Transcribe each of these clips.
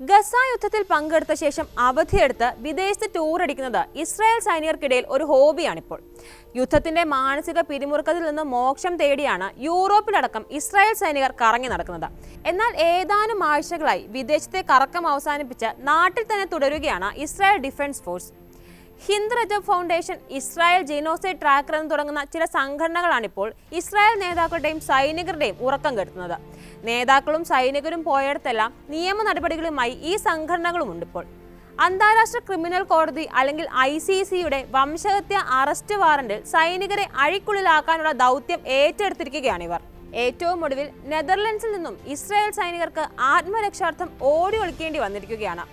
Gaza യുദ്ധത്തിൽ പങ്കെടുത്ത ശേഷം അവധിയെടുത്ത് വിദേശത്ത് ടൂർ അടിക്കുന്നത് ഇസ്രായേൽ സൈനികർക്കിടയിൽ ഒരു ഹോബിയാണിപ്പോൾ. യുദ്ധത്തിന്റെ മാനസിക പിരിമുറുക്കത്തിൽ നിന്ന് മോക്ഷം തേടിയാണ് യൂറോപ്പിലടക്കം ഇസ്രായേൽ സൈനികർ കറങ്ങി നടക്കുന്നത്. എന്നാൽ ഏതാനും ആഴ്ചകളായി വിദേശത്തെ കറക്കം അവസാനിപ്പിച്ച് നാട്ടിൽ തന്നെ തുടരുകയാണ് ഇസ്രായേൽ ഡിഫൻസ് ഫോഴ്സ്. ഹിന്ദ് റജബ് ഫൗണ്ടേഷൻ, ഇസ്രായേൽ ജനോസൈഡ് ട്രാക്കർ എന്ന് തുടങ്ങുന്ന ചില സംഘടനകളാണിപ്പോൾ ഇസ്രായേൽ നേതാക്കളുടെയും സൈനികരുടെയും ഉറക്കം കെടുത്തുന്നത്. നേതാക്കളും സൈനികരും പോയടത്തെല്ലാം നിയമ നടപടികളുമായി ഈ സംഘടനകളുമുണ്ട്. ഇപ്പോൾ അന്താരാഷ്ട്ര ക്രിമിനൽ കോടതി അല്ലെങ്കിൽ ICCയുടെ വംശഹത്യ അറസ്റ്റ് വാറന്റിൽ സൈനികരെ അഴിക്കുള്ളിലാക്കാനുള്ള ദൗത്യം ഏറ്റെടുത്തിരിക്കുകയാണ് ഇവർ. ഏറ്റവും ഒടുവിൽ നെതർലൻഡ്സിൽ നിന്നും ഇസ്രായേൽ സൈനികർക്ക് ആത്മരക്ഷാർത്ഥം ഓടി ഒളിക്കേണ്ടി വന്നിരിക്കുകയാണ്.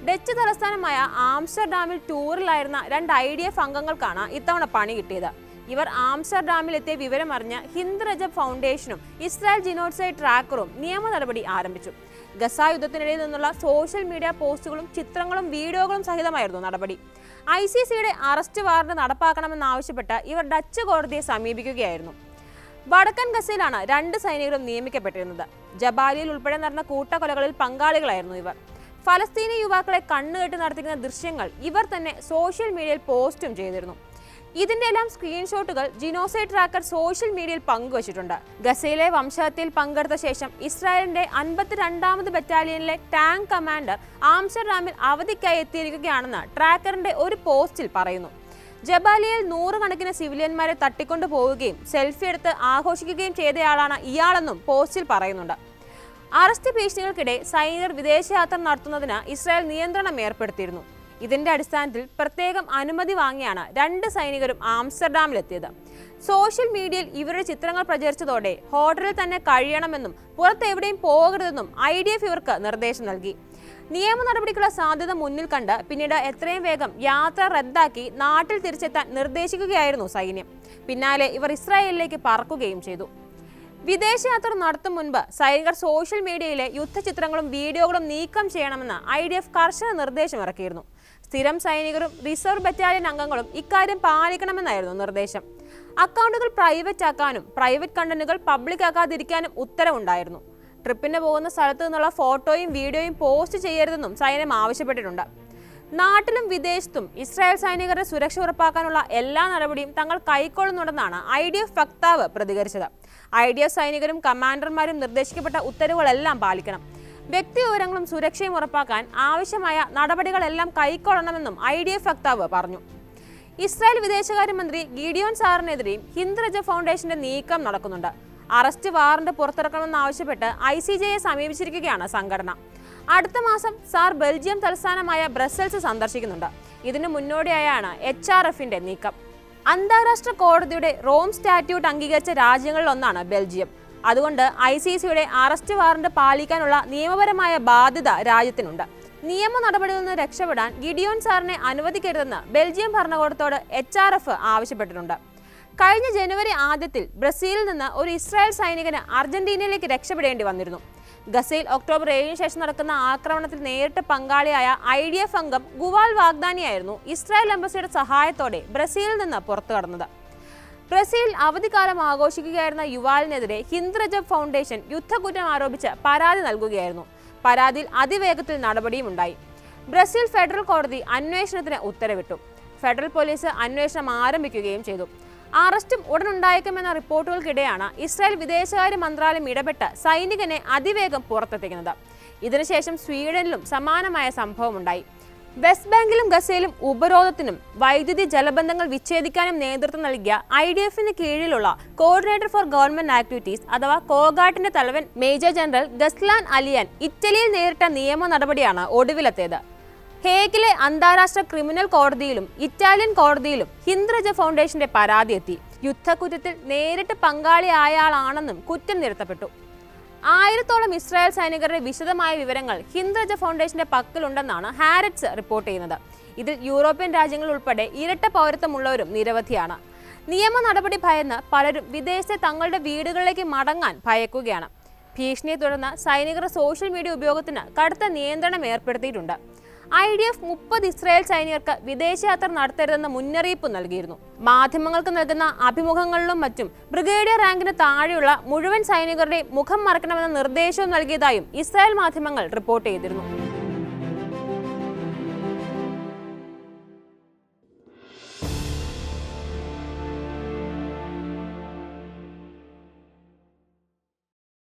ഡച്ച് തലസ്ഥാനമായ ആംസ്റ്റർഡാമിൽ ടൂറിലായിരുന്ന 2 IDF അംഗങ്ങൾക്കാണ് ഇത്തവണ പണി കിട്ടിയത്. ഇവർ ആംസ്റ്റർഡാമിലെത്തിയ വിവരമറിഞ്ഞ് ഹിന്ദ് റജബ് ഫൗണ്ടേഷനും ഇസ്രായേൽ ജനോസൈഡ് ട്രാക്കറും നിയമ നടപടി ആരംഭിച്ചു. ഗസ യുദ്ധത്തിനിടയിൽ നിന്നുള്ള സോഷ്യൽ മീഡിയ പോസ്റ്റുകളും ചിത്രങ്ങളും വീഡിയോകളും സഹിതമായിരുന്നു നടപടി. ICCയുടെ അറസ്റ്റ് വാറന്റ് നടപ്പാക്കണമെന്നാവശ്യപ്പെട്ട് ഇവർ ഡച്ച് കോടതിയെ സമീപിക്കുകയായിരുന്നു. വടക്കൻ ഗസയിലാണ് 2 സൈനികരും നിയമിക്കപ്പെട്ടിരുന്നത്. ജബാലിയിൽ ഉൾപ്പെടെ നടന്ന കൂട്ടക്കൊലകളിൽ പങ്കാളികളായിരുന്നു ഇവർ. ഫലസ്തീനി യുവാക്കളെ കണ്ണുകെട്ടി നടത്തിക്കുന്ന ദൃശ്യങ്ങൾ ഇവർ തന്നെ സോഷ്യൽ മീഡിയയിൽ പോസ്റ്റും ചെയ്തിരുന്നു. ഇതിന്റെ എല്ലാം സ്ക്രീൻഷോട്ടുകൾ ജിനോസൈഡ് ട്രാക്കർ സോഷ്യൽ മീഡിയയിൽ പങ്കുവച്ചിട്ടുണ്ട്. ഗസയിലെ വംശഹത്യയിൽ പങ്കെടുത്ത ശേഷം ഇസ്രായേലിന്റെ 52ാമത് ബറ്റാലിയനിലെ ടാങ്ക് കമാൻഡർ ആംസ്റ്റർഡാമിൽ അവധിക്കായി എത്തിയിരിക്കുകയാണെന്ന് ട്രാക്കറിന്റെ ഒരു പോസ്റ്റിൽ പറയുന്നു. ജബാലിയയിൽ 100 കണക്കിന് സിവിലിയന്മാരെ തട്ടിക്കൊണ്ടു പോവുകയും സെൽഫി എടുത്ത് ആഘോഷിക്കുകയും ചെയ്തയാളാണ് ഇയാളെന്നും പോസ്റ്റിൽ പറയുന്നുണ്ട്. അറസ്റ്റ് ഭീഷണികൾക്കിടെ സൈനികർ വിദേശയാത്ര നടത്തുന്നതിന് ഇസ്രായേൽ നിയന്ത്രണം ഏർപ്പെടുത്തിയിരുന്നു. ഇതിന്റെ അടിസ്ഥാനത്തിൽ പ്രത്യേകം അനുമതി വാങ്ങിയാണ് 2 സൈനികരും ആംസ്റ്റർഡാമിലെത്തിയത്. സോഷ്യൽ മീഡിയയിൽ ഇവരുടെ ചിത്രങ്ങൾ പ്രചരിച്ചതോടെ ഹോട്ടലിൽ തന്നെ കഴിയണമെന്നും പുറത്തെവിടെയും പോകരുതെന്നും IDF ഇവർക്ക് നിർദ്ദേശം നൽകി. നിയമ നടപടിക്കുള്ള സാധ്യത മുന്നിൽ കണ്ട് പിന്നീട് എത്രയും വേഗം യാത്ര റദ്ദാക്കി നാട്ടിൽ തിരിച്ചെത്താൻ നിർദ്ദേശിക്കുകയായിരുന്നു സൈന്യം. പിന്നാലെ ഇവർ ഇസ്രായേലിലേക്ക് പറക്കുകയും ചെയ്തു. വിദേശയാത്ര നടത്തും മുൻപ് സൈനികർ സോഷ്യൽ മീഡിയയിലെ യുദ്ധചിത്രങ്ങളും വീഡിയോകളും നീക്കം ചെയ്യണമെന്ന് IDF കർശന നിർദ്ദേശം ഇറക്കിയിരുന്നു. സ്ഥിരം സൈനികരും റിസർവ് ബറ്റാലിയൻ അംഗങ്ങളും ഇക്കാര്യം പാലിക്കണമെന്നായിരുന്നു നിർദ്ദേശം. അക്കൗണ്ടുകൾ പ്രൈവറ്റ് ആക്കാനും പ്രൈവറ്റ് കണ്ടന്റുകൾ പബ്ലിക് ആക്കാതിരിക്കാനും ഉത്തരവുണ്ടായിരുന്നു. ട്രിപ്പിന് പോകുന്ന സ്ഥലത്തു നിന്നുള്ള ഫോട്ടോയും വീഡിയോയും പോസ്റ്റ് ചെയ്യരുതെന്നും സൈന്യം ആവശ്യപ്പെട്ടിട്ടുണ്ട്. നാട്ടിലും വിദേശത്തും ഇസ്രായേൽ സൈനികരുടെ സുരക്ഷ ഉറപ്പാക്കാനുള്ള എല്ലാ നടപടിയും തങ്ങൾ കൈക്കൊള്ളുന്നുണ്ടെന്നാണ് IDF വക്താവ് പ്രതികരിച്ചത്. IDF സൈനികരും കമാൻഡർമാരും നിർദ്ദേശിക്കപ്പെട്ട ഉത്തരവുകളെല്ലാം പാലിക്കണം. വ്യക്തി വിവരങ്ങളും സുരക്ഷയും ഉറപ്പാക്കാൻ ആവശ്യമായ നടപടികളെല്ലാം കൈക്കൊള്ളണമെന്നും IDF വക്താവ് പറഞ്ഞു. ഇസ്രായേൽ വിദേശകാര്യമന്ത്രി ഗിഡിയോൺ സാറിനെതിരെയും ഹിന്ദ് റജബ് ഫൗണ്ടേഷന്റെ നീക്കം നടക്കുന്നുണ്ട്. അറസ്റ്റ് വാറന്റ് പുറത്തിറക്കണമെന്നാവശ്യപ്പെട്ട് ICJയെ സമീപിച്ചിരിക്കുകയാണ് സംഘടന. അടുത്ത മാസം സാർ ബെൽജിയം തലസ്ഥാനമായ ബ്രസൽസ് സന്ദർശിക്കുന്നുണ്ട്. ഇതിനു മുന്നോടിയായാണ് HRFന്റെ നീക്കം. അന്താരാഷ്ട്ര കോടതിയുടെ റോം സ്റ്റാറ്റ്യൂട്ട് അംഗീകരിച്ച രാജ്യങ്ങളിൽ ഒന്നാണ് ബെൽജിയം. അതുകൊണ്ട് ICCയുടെ അറസ്റ്റ് വാറന്റ് പാലിക്കാനുള്ള നിയമപരമായ ബാധ്യത രാജ്യത്തിനുണ്ട്. നിയമ നടപടിയിൽ നിന്ന് രക്ഷപ്പെടാൻ ഗിഡിയോൺ സാറിനെ അനുവദിക്കരുതെന്ന് ബെൽജിയം ഭരണകൂടത്തോട് HRF ആവശ്യപ്പെട്ടിട്ടുണ്ട്. കഴിഞ്ഞ ജനുവരി ആദ്യത്തിൽ ബ്രസീലിൽ നിന്ന് ഒരു ഇസ്രായേൽ സൈനികന് അർജന്റീനയിലേക്ക് രക്ഷപ്പെടേണ്ടി വന്നിരുന്നു. ഗസയിൽ ഒക്ടോബർ 7 ശേഷം നടക്കുന്ന ആക്രമണത്തിൽ നേരിട്ട് പങ്കാളിയായ IDF അംഗം ഗുവാൽ വാഗ്ദാനിയായിരുന്നു ഇസ്രായേൽ എംബസിയുടെ സഹായത്തോടെ ബ്രസീലിൽ നിന്ന് പുറത്തു കടന്നത്. ബ്രസീലിൽ അവധിക്കാലം ആഘോഷിക്കുകയായിരുന്ന യുവാലിനെതിരെ ഹിന്ദ് റജബ് ഫൗണ്ടേഷൻ യുദ്ധക്കുറ്റം ആരോപിച്ച് പരാതി നൽകുകയായിരുന്നു. പരാതിയിൽ അതിവേഗത്തിൽ നടപടിയും ഉണ്ടായി. ബ്രസീൽ ഫെഡറൽ കോടതി അന്വേഷണത്തിന് ഉത്തരവിട്ടു. ഫെഡറൽ പോലീസ് അന്വേഷണം ആരംഭിക്കുകയും ചെയ്തു. അറസ്റ്റും ഉടനുണ്ടായേക്കുമെന്ന റിപ്പോർട്ടുകൾക്കിടെയാണ് ഇസ്രായേൽ വിദേശകാര്യ മന്ത്രാലയം ഇടപെട്ട് സൈനികനെ അതിവേഗം പുറത്തെത്തിക്കുന്നത്. ഇതിനുശേഷം സ്വീഡനിലും സമാനമായ സംഭവമുണ്ടായി. വെസ്റ്റ് ബാങ്കിലും ഗസയിലും ഉപരോധത്തിനും വൈദ്യുതി ജലബന്ധങ്ങൾ വിച്ഛേദിക്കാനും നേതൃത്വം നൽകിയ IDFന് കീഴിലുള്ള കോർഡിനേറ്റർ ഫോർ ഗവൺമെന്റ് ആക്ടിവിറ്റീസ് അഥവാ കോഗാട്ടിന്റെ തലവൻ മേജർ ജനറൽ ഗസ്ലാൻ അലിയാൻ ഇറ്റലിയിൽ നേരിട്ട നിയമ നടപടിയാണ് ഒടുവിലെത്തിയത്. ഹേഗിലെ അന്താരാഷ്ട്ര ക്രിമിനൽ കോടതിയിലും ഇറ്റാലിയൻ കോടതിയിലും ഹിന്ദ് റജബ് ഫൗണ്ടേഷന്റെ പരാതി എത്തി. യുദ്ധക്കുറ്റത്തിൽ നേരിട്ട് പങ്കാളിയായാളാണെന്നും കുറ്റം നിരത്തപ്പെട്ടു. 1000ഓളം ഇസ്രായേൽ സൈനികരുടെ വിശദമായ വിവരങ്ങൾ ഹിന്ദ് റജബ് ഫൗണ്ടേഷന്റെ പക്കലുണ്ടെന്നാണ് ഹാരറ്റ്സ് റിപ്പോർട്ട് ചെയ്യുന്നത്. ഇതിൽ യൂറോപ്യൻ രാജ്യങ്ങൾ ഉൾപ്പെടെ ഇരട്ട പൗരത്വമുള്ളവരും നിരവധിയാണ്. നിയമ നടപടി ഭയന്ന് പലരും വിദേശത്തെ തങ്ങളുടെ വീടുകളിലേക്ക് മടങ്ങാൻ ഭയക്കുകയാണ്. ഭീഷണിയെ തുടർന്ന് സൈനികരുടെ സോഷ്യൽ മീഡിയ ഉപയോഗത്തിന് കടുത്ത നിയന്ത്രണം ഏർപ്പെടുത്തിയിട്ടുണ്ട്. IDF 30 ഇസ്രായേൽ സൈനികർക്ക് വിദേശയാത്ര നടത്തരുതെന്ന മുന്നറിയിപ്പ് നൽകിയിരുന്നു. മാധ്യമങ്ങൾക്ക് നൽകുന്ന അഭിമുഖങ്ങളിലും മറ്റും ബ്രിഗേഡിയർ റാങ്കിന് താഴെയുള്ള മുഴുവൻ സൈനികരുടെയും മുഖം മറക്കണമെന്ന നിർദ്ദേശവും നൽകിയതായും ഇസ്രായേൽ മാധ്യമങ്ങൾ റിപ്പോർട്ട് ചെയ്തിരുന്നു.